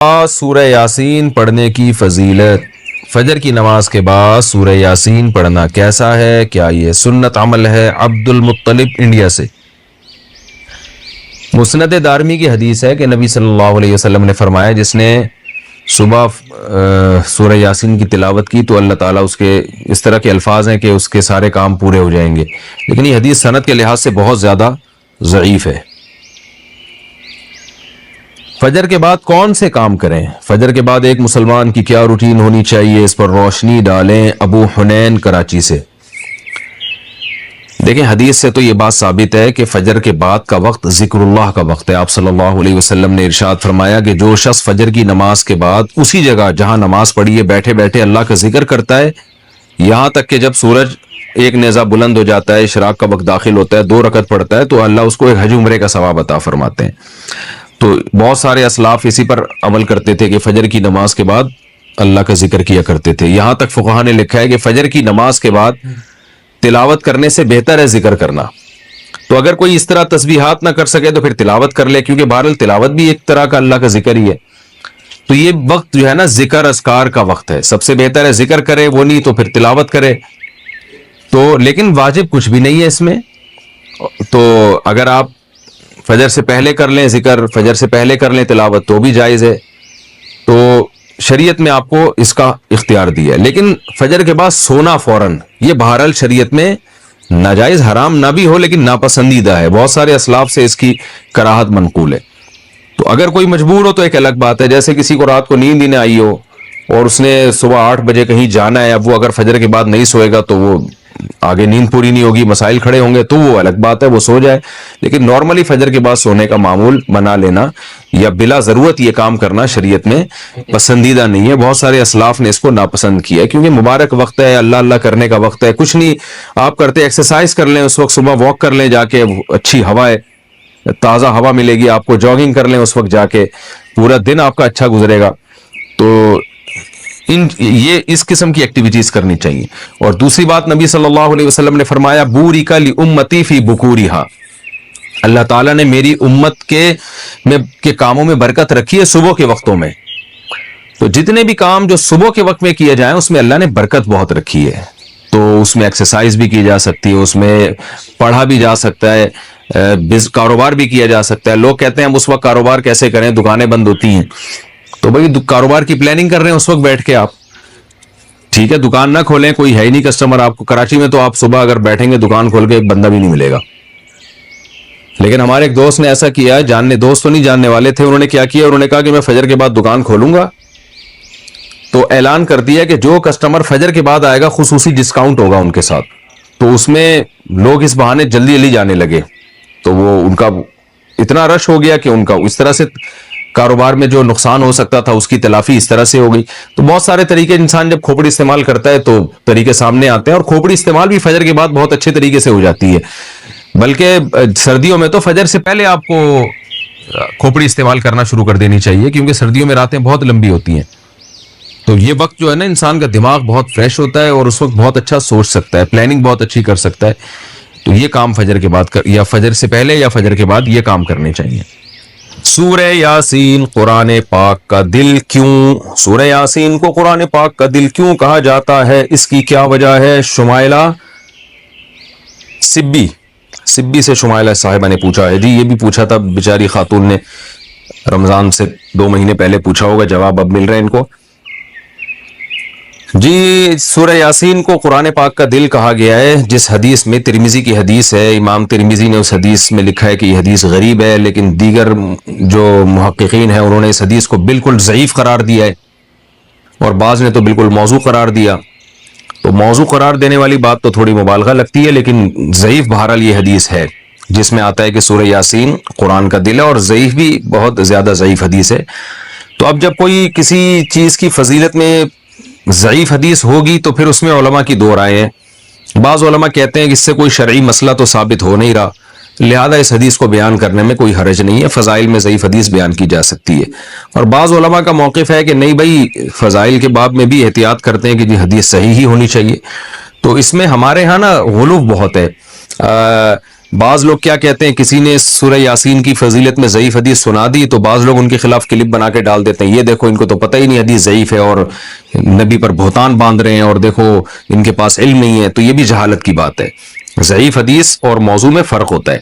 سورہ یاسین پڑھنے کی فضیلت۔ فجر کی نماز کے بعد سورہ یاسین پڑھنا کیسا ہے؟ کیا یہ سنت عمل ہے؟ عبد المطلب انڈیا سے۔ مسند دارمی کی حدیث ہے کہ نبی صلی اللہ علیہ وسلم نے فرمایا جس نے صبح سورہ یاسین کی تلاوت کی تو اللہ تعالیٰ اس کے اس طرح کے الفاظ ہیں کہ اس کے سارے کام پورے ہو جائیں گے، لیکن یہ حدیث سند کے لحاظ سے بہت زیادہ ضعیف ہے۔ فجر کے بعد کون سے کام کریں؟ فجر کے بعد ایک مسلمان کی کیا روٹین ہونی چاہیے؟ اس پر روشنی ڈالیں۔ ابو حنین کراچی سے۔ دیکھیں حدیث سے تو یہ بات ثابت ہے کہ فجر کے بعد کا وقت ذکر اللہ کا وقت ہے۔ آپ صلی اللہ علیہ وسلم نے ارشاد فرمایا کہ جو شخص فجر کی نماز کے بعد اسی جگہ جہاں نماز پڑھی ہے بیٹھے بیٹھے اللہ کا ذکر کرتا ہے یہاں تک کہ جب سورج ایک نیزہ بلند ہو جاتا ہے، اشراق کا وقت داخل ہوتا ہے، 2 رکعت پڑھتا ہے تو اللہ اس کو ایک حج عمرے کا ثواب عطا فرماتے ہیں۔ تو بہت سارے اسلاف اسی پر عمل کرتے تھے کہ فجر کی نماز کے بعد اللہ کا ذکر کیا کرتے تھے۔ یہاں تک فقہا نے لکھا ہے کہ فجر کی نماز کے بعد تلاوت کرنے سے بہتر ہے ذکر کرنا۔ تو اگر کوئی اس طرح تسبیحات نہ کر سکے تو پھر تلاوت کر لے، کیونکہ بہرحال تلاوت بھی ایک طرح کا اللہ کا ذکر ہی ہے۔ تو یہ وقت جو ہے نا ذکر اذکار کا وقت ہے، سب سے بہتر ہے ذکر کرے، وہ نہیں تو پھر تلاوت کرے۔ تو لیکن واجب کچھ بھی نہیں ہے اس میں۔ تو اگر آپ فجر سے پہلے کر لیں ذکر، فجر سے پہلے کر لیں تلاوت تو بھی جائز ہے۔ تو شریعت میں آپ کو اس کا اختیار دیا ہے، لیکن فجر کے بعد سونا فوراً یہ بہرحال شریعت میں ناجائز حرام نہ بھی ہو لیکن ناپسندیدہ ہے۔ بہت سارے اسلاف سے اس کی کراہت منقول ہے۔ تو اگر کوئی مجبور ہو تو ایک الگ بات ہے، جیسے کسی کو رات کو نیند ہی نہ آئی ہو اور اس نے صبح 8 بجے کہیں جانا ہے، اب وہ اگر فجر کے بعد نہیں سوئے گا تو وہ آگے نیند پوری نہیں ہوگی، مسائل کھڑے ہوں گے، تو وہ الگ بات ہے، وہ سو جائے۔ لیکن نارملی فجر کے بعد سونے کا معمول بنا لینا یا بلا ضرورت یہ کام کرنا شریعت میں پسندیدہ نہیں ہے۔ بہت سارے اسلاف نے اس کو ناپسند کیا ہے کیونکہ مبارک وقت ہے، اللہ اللہ کرنے کا وقت ہے۔ کچھ نہیں آپ کرتے، ایکسرسائز کر لیں اس وقت، صبح واک کر لیں جا کے، اچھی ہوا ہے، تازہ ہوا ملے گی آپ کو، جاگنگ کر لیں اس وقت جا کے، پورا دن آپ کا اچھا گزرے گا۔ تو یہ اس قسم کی ایکٹیویٹیز کرنی چاہیے۔ اور دوسری بات نبی صلی اللہ علیہ وسلم نے فرمایا بورک لامتی فی بکورہا، اللہ تعالیٰ نے میری امت کے کاموں میں برکت رکھی ہے صبح کے وقتوں میں۔ تو جتنے بھی کام جو صبح کے وقت میں کیے جائیں اس میں اللہ نے برکت بہت رکھی ہے۔ تو اس میں ایکسرسائز بھی کی جا سکتی ہے، اس میں پڑھا بھی جا سکتا ہے، کاروبار بھی کیا جا سکتا ہے۔ لوگ کہتے ہیں ہم اس وقت کاروبار کیسے کریں، دکانیں بند ہوتی ہیں۔ تو بھائی کاروبار کی پلاننگ کر رہے ہیں اس وقت بیٹھ کے آپ، ٹھیک ہے، دکان نہ کھولیں، کوئی ہے ہی نہیں کسٹمر آپ کو۔ کراچی میں تو آپ صبح اگر بیٹھیں گے دکان کھول کے ایک بندہ بھی نہیں ملے گا۔ لیکن ہمارے ایک دوست نے ایسا کیا، دوست تو نہیں جاننے والے تھے، انہوں نے کیا کیا، انہوں نے کہا کہ میں فجر کے بعد دکان کھولوں گا، تو اعلان کر دیا کہ جو کسٹمر فجر کے بعد آئے گا خصوصی ڈسکاؤنٹ ہوگا ان کے ساتھ۔ تو اس میں لوگ اس بہانے جلدی جلدی جانے لگے، تو وہ ان کا اتنا رش ہو گیا کہ ان کا اس طرح سے کاروبار میں جو نقصان ہو سکتا تھا اس کی تلافی اس طرح سے ہو گئی۔ تو بہت سارے طریقے، انسان جب کھوپڑی استعمال کرتا ہے تو طریقے سامنے آتے ہیں، اور کھوپڑی استعمال بھی فجر کے بعد بہت اچھے طریقے سے ہو جاتی ہے۔ بلکہ سردیوں میں تو فجر سے پہلے آپ کو کھوپڑی استعمال کرنا شروع کر دینی چاہیے، کیونکہ سردیوں میں راتیں بہت لمبی ہوتی ہیں۔ تو یہ وقت جو ہے نا انسان کا دماغ بہت فریش ہوتا ہے اور اس وقت بہت اچھا سوچ سکتا ہے، پلاننگ بہت اچھی کر سکتا ہے۔ تو یہ کام فجر کے بعد یا فجر سے پہلے یا فجر کے بعد یہ کام کرنے چاہیے۔ سورہ یاسین قرآن پاک کا دل کیوں؟ سورہ یاسین کو قرآن پاک کا دل کیوں کہا جاتا ہے؟ اس کی کیا وجہ ہے؟ شمائلہ سبی سے شمائلہ صاحبہ نے پوچھا ہے۔ جی یہ بھی پوچھا تھا بیچاری خاتون نے، رمضان سے 2 مہینے پہلے پوچھا ہوگا، جواب اب مل رہے ہیں ان کو۔ جی سورہ یاسین کو قرآن پاک کا دل کہا گیا ہے جس حدیث میں، ترمذی کی حدیث ہے، امام ترمذی نے اس حدیث میں لکھا ہے کہ یہ حدیث غریب ہے، لیکن دیگر جو محققین ہیں انہوں نے اس حدیث کو بالکل ضعیف قرار دیا ہے، اور بعض نے تو بالکل موضوع قرار دیا۔ تو موضوع قرار دینے والی بات تو تھوڑی مبالغہ لگتی ہے، لیکن ضعیف بہرحال یہ حدیث ہے جس میں آتا ہے کہ سورہ یاسین قرآن کا دل ہے، اور ضعیف بھی بہت زیادہ ضعیف حدیث ہے۔ تو اب جب کوئی کسی چیز کی فضیلت میں ضعیف حدیث ہوگی تو پھر اس میں علماء کی 2 رائے ہیں۔ بعض علماء کہتے ہیں کہ اس سے کوئی شرعی مسئلہ تو ثابت ہو نہیں رہا، لہذا اس حدیث کو بیان کرنے میں کوئی حرج نہیں ہے، فضائل میں ضعیف حدیث بیان کی جا سکتی ہے۔ اور بعض علماء کا موقف ہے کہ نہیں بھائی، فضائل کے باب میں بھی احتیاط کرتے ہیں کہ جی حدیث صحیح ہی ہونی چاہیے۔ تو اس میں ہمارے ہاں نا غلو بہت ہے، بعض لوگ کیا کہتے ہیں, کسی نے سورہ یاسین کی فضیلت میں ضعیف حدیث سنا دی تو بعض لوگ ان کے خلاف کلپ بنا کے ڈال دیتے ہیں, یہ دیکھو ان کو تو پتہ ہی نہیں حدیث ضعیف ہے اور نبی پر بہتان باندھ رہے ہیں, اور دیکھو ان کے پاس علم نہیں ہے. تو یہ بھی جہالت کی بات ہے. ضعیف حدیث اور موضوع میں فرق ہوتا ہے.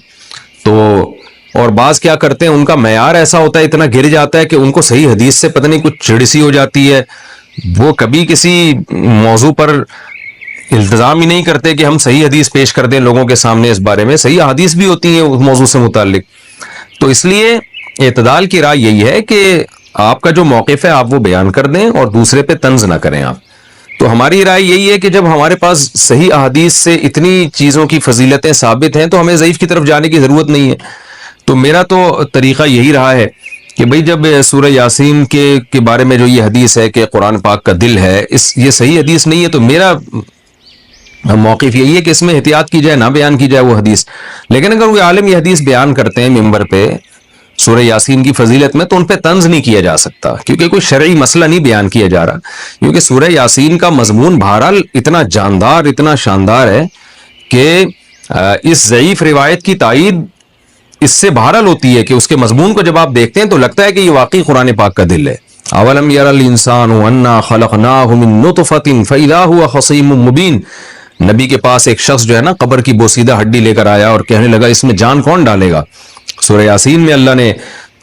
تو اور بعض کیا کرتے ہیں, ان کا معیار ایسا ہوتا ہے, اتنا گر جاتا ہے کہ ان کو صحیح حدیث سے پتہ نہیں کچھ چڑ سی ہو جاتی ہے. وہ کبھی کسی موضوع پر التزام ہی نہیں کرتے کہ ہم صحیح حدیث پیش کر دیں لوگوں کے سامنے. اس بارے میں صحیح حدیث بھی ہوتی ہیں اس موضوع سے متعلق. تو اس لیے اعتدال کی رائے یہی ہے کہ آپ کا جو موقف ہے آپ وہ بیان کر دیں اور دوسرے پہ طنز نہ کریں آپ. تو ہماری رائے یہی ہے کہ جب ہمارے پاس صحیح احادیث سے اتنی چیزوں کی فضیلتیں ثابت ہیں تو ہمیں ضعیف کی طرف جانے کی ضرورت نہیں ہے. تو میرا تو طریقہ یہی رہا ہے کہ بھئی جب سورہ یاسین کے بارے میں جو یہ حدیث ہے کہ قرآن پاک کا دل ہے, یہ صحیح حدیث نہیں ہے, تو میرا موقف یہی ہے کہ اس میں احتیاط کی جائے, نہ بیان کی جائے وہ حدیث. لیکن اگر وہ عالم یہ حدیث بیان کرتے ہیں ممبر پہ سورہ یاسین کی فضیلت میں, تو ان پہ طنز نہیں کیا جا سکتا, کیونکہ کوئی شرعی مسئلہ نہیں بیان کیا جا رہا. کیونکہ سورہ یاسین کا مضمون بہرحال اتنا جاندار, اتنا شاندار ہے کہ اس ضعیف روایت کی تائید اس سے بہرحال ہوتی ہے کہ اس کے مضمون کو جب آپ دیکھتے ہیں تو لگتا ہے کہ یہ واقعی قرآن پاک کا دل ہے. اولم یر الانسان انا خلقناہ من نطفۃ فاذا هو خصیم مبین. نبی کے پاس ایک شخص جو ہے نا قبر کی بوسیدہ ہڈی لے کر آیا اور کہنے لگا اس میں جان کون ڈالے گا. سورہ یاسین میں اللہ نے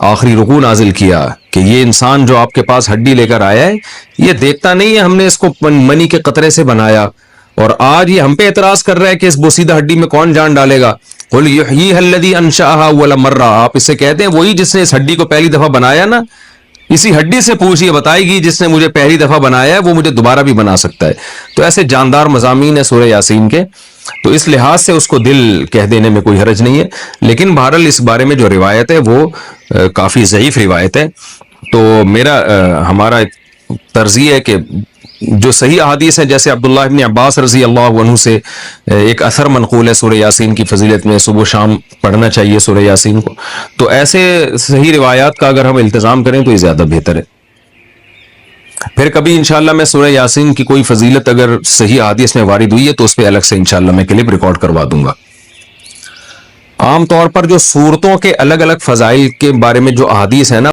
آخری رکوع نازل کیا کہ یہ انسان جو آپ کے پاس ہڈی لے کر آیا ہے یہ دیکھتا نہیں ہے, ہم نے اس کو منی کے قطرے سے بنایا, اور آج یہ ہم پہ اعتراض کر رہا ہے کہ اس بوسیدہ ہڈی میں کون جان ڈالے گا. قل یحییھا الذی انشأھا اول مرہ. آپ اس سے کہتے ہیں وہی جس نے اس ہڈی کو پہلی دفعہ بنایا نا, اسی ہڈی سے پوچھیے, بتائے گی جس نے مجھے پہلی دفعہ بنایا ہے وہ مجھے دوبارہ بھی بنا سکتا ہے. تو ایسے جاندار مضامین ہے سورہ یاسین کے, تو اس لحاظ سے اس کو دل کہہ دینے میں کوئی حرج نہیں ہے. لیکن بہرحال اس بارے میں جو روایت ہے وہ کافی ضعیف روایت ہے. تو ہمارا طرز یہ ہے کہ جو صحیح احادیث ہیں, جیسے عبداللہ ابن عباس رضی اللہ عنہ سے ایک اثر منقول ہے سورہ یاسین کی فضیلت میں, صبح و شام پڑھنا چاہیے سورہ یاسین کو. تو ایسے صحیح روایات کا اگر ہم التزام کریں تو یہ زیادہ بہتر ہے. پھر کبھی انشاءاللہ میں سورہ یاسین کی کوئی فضیلت اگر صحیح احادیث میں وارد ہوئی ہے تو اس پہ الگ سے انشاءاللہ میں کلپ ریکارڈ کروا دوں گا. عام طور پر جو صورتوں کے الگ الگ فضائل کے بارے میں جو احادیث ہے نا